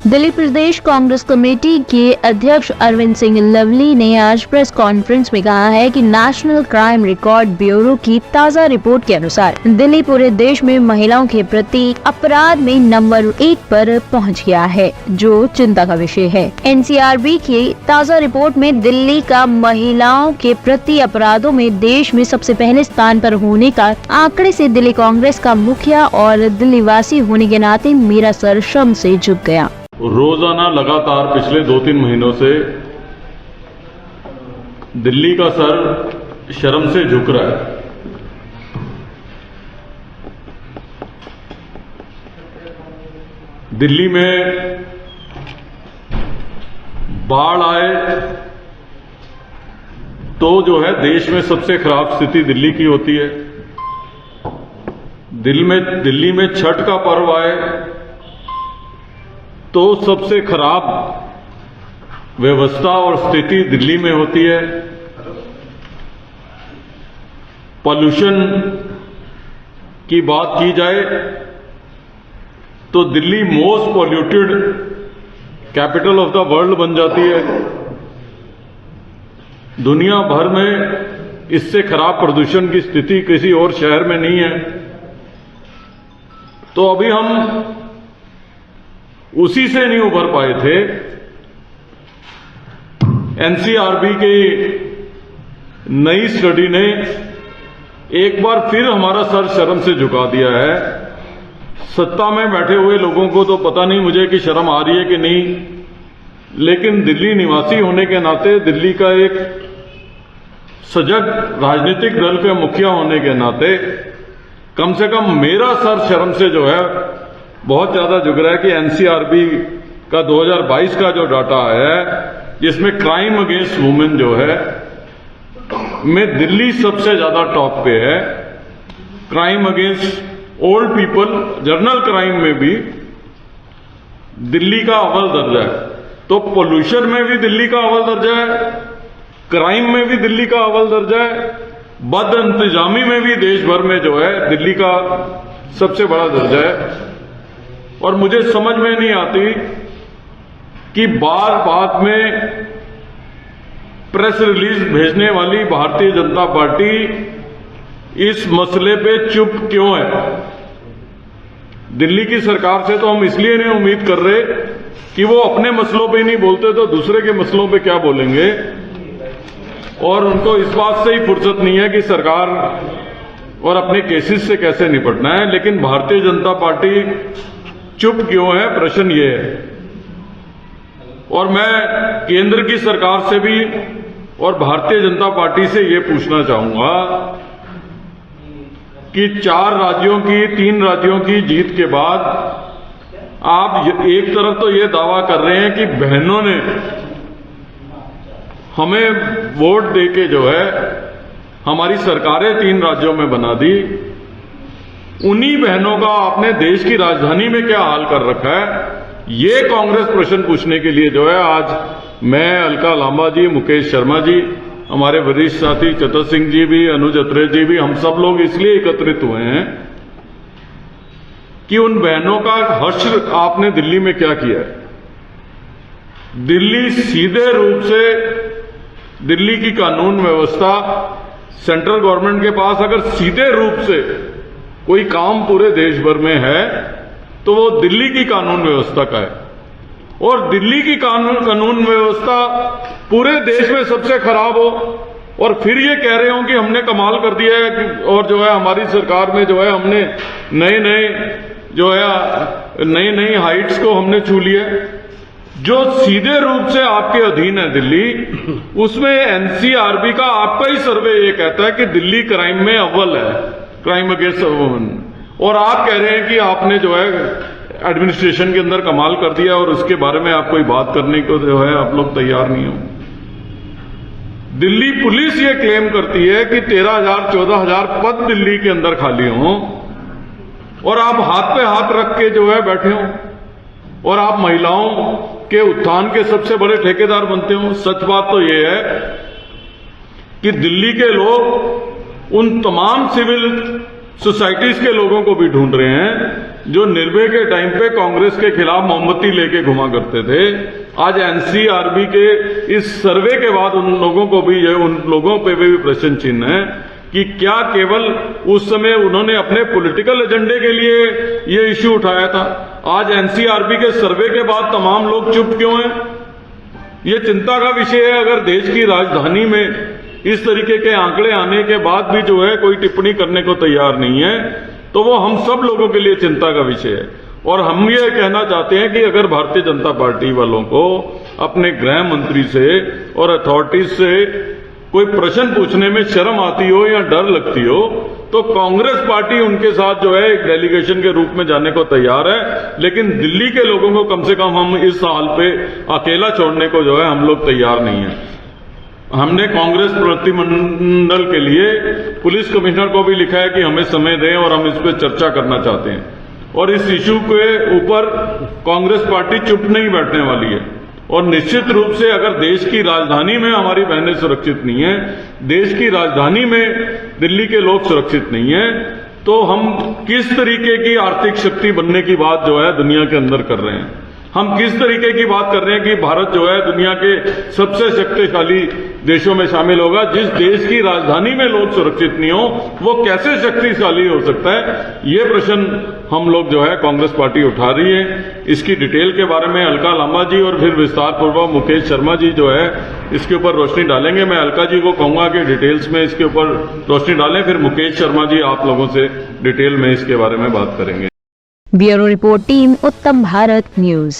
दिल्ली प्रदेश Congress committee के अध्यक्ष अरविंद सिंह लवली ने आज प्रेस कॉन्फ्रेंस में कहा है कि नेशनल क्राइम रिकॉर्ड ब्यूरो की ताज़ा रिपोर्ट के अनुसार दिल्ली पूरे देश में महिलाओं के प्रति अपराध में नंबर 1 पर पहुंच गया है, जो चिंता का विषय है। एनसीआरबी की ताज़ा रिपोर्ट में दिल्ली का महिलाओं के प्रति अपराधों में देश में सबसे पहले स्थान पर होने का आंकड़े से दिल्ली कांग्रेस का मुखिया और दिल्ली वासी होने के नाते मेरा सर शर्म से झुक गया। रोजाना लगातार पिछले 2-3 महीनों से दिल्ली का सर शर्म से झुक रहा है। दिल्ली में बाढ़ आए तो जो है देश में सबसे खराब स्थिति दिल्ली की होती है। दिल्ली में छठ का पर्व आए तो सबसे खराब व्यवस्था और स्थिति दिल्ली में होती है। पॉल्यूशन की बात की जाए तो Delhi most polluted capital of the world बन जाती है। दुनिया भर में इससे खराब प्रदूषण की स्थिति किसी और शहर में नहीं है। तो अभी हम उसी से नहीं उभर पाए थे। एनसीआरबी की नई स्टडी ने एक बार फिर हमारा सर शर्म से झुका दिया है। सत्ता में बैठे हुए लोगों को तो पता नहीं मुझे कि शर्म आ रही है कि नहीं, लेकिन दिल्ली निवासी होने के नाते, दिल्ली का एक सजग राजनीतिक दल के मुखिया होने के नाते कम से कम मेरा सर शर्म से जो है बहुत ज्यादा झुक रहा है कि एनसीआरबी का 2022 का जो डाटा है जिसमें क्राइम अगेंस्ट वुमेन जो है में दिल्ली सबसे ज्यादा टॉप पे है। Crime against old people, journal crime में भी दिल्ली का अव्वल दर्जा है। तो पोल्यूशन में भी दिल्ली का अव्वल दर्जा है, क्राइम में भी दिल्ली का अव्वल दर्जा है, बद इंतजामी में भी देश भर में जो है दिल्ली का सबसे बड़ा दर्जा है। और मुझे समझ में नहीं आती कि बात में प्रेस रिलीज भेजने वाली भारतीय जनता पार्टी इस मसले पे चुप क्यों है। दिल्ली की सरकार से तो हम इसलिए नहीं उम्मीद कर रहे कि वो अपने मसलों पे नहीं बोलते तो दूसरे के मसलों पे क्या बोलेंगे, और उनको इस बात से ही फुर्सत नहीं है कि सरकार और अपने केसेस से कैसे निपटना है। लेकिन भारतीय जनता पार्टी चुप क्यों है, प्रश्न ये है। और मैं केंद्र की सरकार से भी और भारतीय जनता पार्टी से ये पूछना चाहूंगा कि 3 राज्यों की जीत के बाद आप एक तरफ तो ये दावा कर रहे हैं कि बहनों ने हमें वोट देके जो है हमारी सरकारें 3 राज्यों में बना दी। उन्हीं बहनों का आपने देश की राजधानी में क्या हाल कर रखा है, ये कांग्रेस प्रश्न पूछने के लिए जो है आज मैं, अलका लांबा जी, मुकेश शर्मा जी, हमारे वरिष्ठ साथी चतर सिंह जी भी, अनुज अत्रे जी भी, हम सब लोग इसलिए एकत्रित हुए हैं कि उन बहनों का हश्र आपने दिल्ली में क्या किया है। दिल्ली सीधे रूप से, दिल्ली की कानून व्यवस्था, सेंट्रल गवर्नमेंट के पास अगर सीधे रूप से कोई काम पूरे देश भर में है तो वो दिल्ली की कानून व्यवस्था का है। और दिल्ली की कानून व्यवस्था पूरे देश में सबसे खराब हो और फिर ये कह रहे हो कि हमने कमाल कर दिया है और जो है हमारी सरकार में जो है हमने नई हाइट्स को हमने छू लिया। जो सीधे रूप से आपके अधीन है दिल्ली, उसमें एनसीआरबी का आपका ही सर्वे ये कहता है कि दिल्ली क्राइम में अव्वल है, क्राइम अगेंस्ट वुमेन। और आप कह रहे हैं कि आपने जो है एडमिनिस्ट्रेशन के अंदर कमाल कर दिया और उसके बारे में आप कोई बात करने को जो है आप लोग तैयार नहीं हो। दिल्ली पुलिस ये क्लेम करती है कि 13,000-14,000 पद दिल्ली के अंदर खाली हों और आप हाथ पे हाथ रख के जो है बैठे हो और आप महिलाओं के उत्थान के सबसे बड़े ठेकेदार बनते हो। सच बात तो ये है कि दिल्ली के लोग उन तमाम सिविल सोसाइटीज के लोगों को भी ढूंढ रहे हैं जो निर्भया के टाइम पे कांग्रेस के खिलाफ मोमबत्ती लेके घुमा करते थे, आज एनसीआरबी के इस सर्वे के बाद उन लोगों को भी उन लोगों पे भी प्रश्न चिन्ह है कि क्या केवल उस समय उन्होंने अपने पॉलिटिकल एजेंडे के लिए ये इश्यू उठाया था। आज एनसीआरबी के सर्वे के बाद तमाम लोग चुप क्यों हैं? ये चिंता का विषय है। अगर देश की राजधानी में इस तरीके के आंकड़े आने के बाद भी जो है कोई टिप्पणी करने को तैयार नहीं है, तो वो हम सब लोगों के लिए चिंता का विषय है। और हम ये कहना चाहते हैं कि अगर भारतीय जनता पार्टी वालों को अपने गृह मंत्री से और अथॉरिटीज से कोई प्रश्न पूछने में शर्म आती हो या डर लगती हो, तो कांग्रेस पार्टी उनके साथ जो है एक डेलीगेशन के रूप में जाने को तैयार है। लेकिन दिल्ली के लोगों को कम से कम हम इस हाल पे अकेला छोड़ने को जो है हम लोग तैयार नहीं है। हमने कांग्रेस प्रतिनिधिमंडल के लिए पुलिस कमिश्नर को भी लिखा है कि हमें समय दें और हम इस पर चर्चा करना चाहते हैं। और इस इश्यू के ऊपर कांग्रेस पार्टी चुप नहीं बैठने वाली है। और निश्चित रूप से अगर देश की राजधानी में हमारी बहनें सुरक्षित नहीं है, देश की राजधानी में दिल्ली के लोग सुरक्षित नहीं है, तो हम किस तरीके की आर्थिक शक्ति बनने की बात जो है दुनिया के अंदर कर रहे हैं? हम किस तरीके की बात कर रहे हैं कि भारत जो है दुनिया के सबसे शक्तिशाली देशों में शामिल होगा? जिस देश की राजधानी में लोग सुरक्षित नहीं हो, वो कैसे शक्तिशाली हो सकता है? ये प्रश्न हम लोग जो है कांग्रेस पार्टी उठा रही है। इसकी डिटेल के बारे में अलका लांबा जी और फिर विस्तार पूर्वक मुकेश शर्मा जी जो है इसके ऊपर रोशनी डालेंगे। मैं अलका जी को कहूंगा कि डिटेल्स में इसके ऊपर रोशनी डालें, फिर मुकेश शर्मा जी आप लोगों से डिटेल में इसके बारे में बात करेंगे। ब्यूरो रिपोर्ट टीम उत्तम भारत न्यूज।